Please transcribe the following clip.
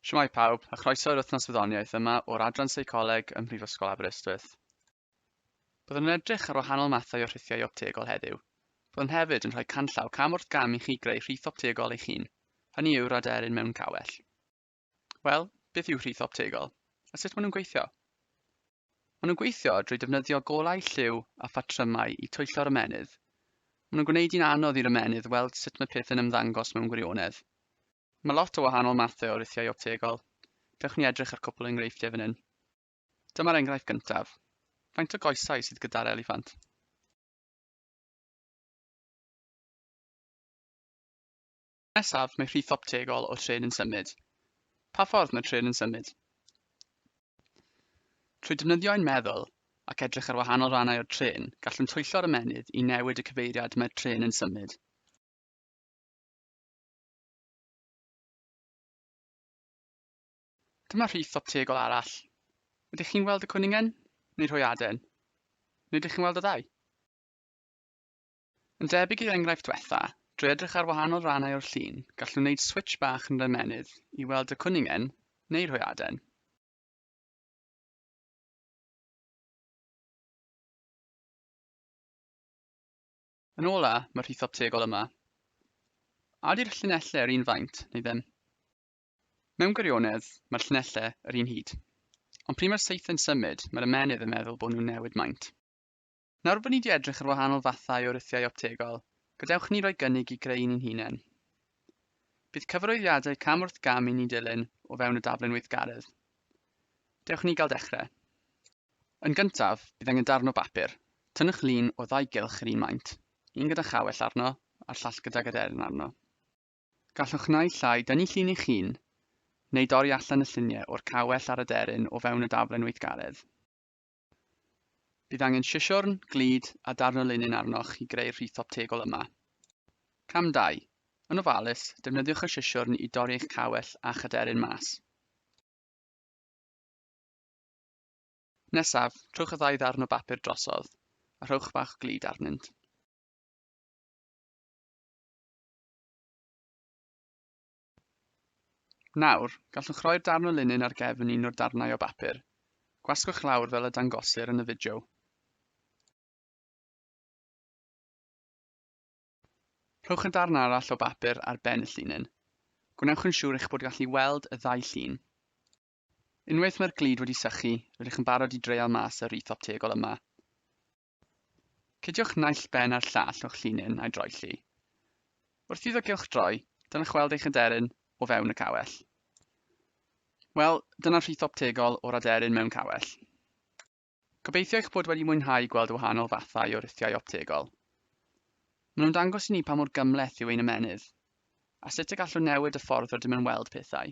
Shwmae pawb, a chroeso i'r wythnos Gwyddoniaeth yma o'r adran seicoleg ym Prifysgol Aberystwyth. Byddwn yn edrych ar wahanol mathau o rhithiau optegol heddiw. Byddwn hefyd yn rhoi canllaw cam wrth gam i chi greu rhith optegol eich hun. Hynny yw'r aderyn mewn cawell. Wel, beth yw rhith optegol? A sut maen nhw'n gweithio? Maen nhw'n gweithio drwy defnyddio golau lliw a phatrymau i twyllo'r ymenydd. Maen nhw'n gwneud hi'n anodd i'r ymenydd weld sut mae peth yn ymddangos mewn gwirionedd. Mae lot o wahanol mathau o rhithiau optegol. Dewch ni edrych ar cwpl o enghreifftiau fan hyn. Dyma'r enghraifft gyntaf. Faint o goesau sydd gyda'r eliffant? Nesaf, mae rhith optegol o trên yn symud. Pa ffordd mae trên yn symud? Trwy defnyddio ein meddwl ac edrych ar wahanol rannau o'r trên, gallwn twyllo'r ymenydd i newid y cyfeiriad mae'r trên yn symud. Dyma rhith optegol arall. Ydych chi'n weld y cwningen neu rhwyaden? Neu ydych chi'n weld y ddau? Yn debyg i'r enghraifft diwetha, drwy edrych ar wahanol rannau o'r llun, gallwn wneud switch bach yn yr ymenydd i weld y cwningen neu rhwyaden. Yn ola, mae'r rhith optegol yma. A ydy'r llinellau yr un faint, neu ddim? Mewn gwirionedd, mae'r llinellau yr un hyd. Ond pryd mae'r saeth yn symud, mae'r ymenydd yn meddwl bod nhw'n newid maint. Nawr bod ni wedi edrych ar wahanol fathau o rhithiau optegol, gadewch ni roi gynnig i greu ni'n hunain. Bydd cyfarwyddiadau cam wrth gam i ni dilyn o fewn y daflen weithgaredd. Dewch ni gael dechrau. Yn gyntaf, bydd angen darn o bapur. Tynnwch lun o ddau gylch yr un maint. Un gyda chawell arno, a'r llall gyda aderyn arno. Gallwch neu llai dynnu llun eich hun, neu dorri allan y lluniau o'r cawell ar aderyn o fewn y daflen weithgaredd. Bydd angen sisiwrn, glud a darn o linyn arnoch i greu'r rhith optegol yma. Cam 2. Yn ofalus, defnyddiwch y sisiwrn i dorri eich cawell a'ch aderyn mas. Nesaf, trwch y ddau ddarn o bapur drosodd, a rhowch bach glud arnynt. Nawr, gallwch roi'r darn o linyn ar gefn un o'r darnau o bapur. Gwasgwch lawr fel y dangosir yn y fideo. Rhowch y darn arall o bapur ar ben y llinyn. Gwnewch yn siŵr eich bod gallu weld y ddau llun. Unwaith mae'r glud wedi sychu, rydych yn barod i dreial mas y rhith optegol yma. Cydiwch naill ben a'r llall o'ch llinyn a'i droelli. Wrth iddo gylch droi, dyna chweld eich aderyn o fewn y cawell. Wel, dyna'r rhith optegol o'r aderyn mewn cawell. Gobeithio eich bod wedi mwynhau gweld y wahanol fathau o rhithiau optegol. Maen nhw'n dangos i ni pa mor gymhleth yw ein ymenydd, a sut y gallwn newid y ffordd rydym yn weld pethau.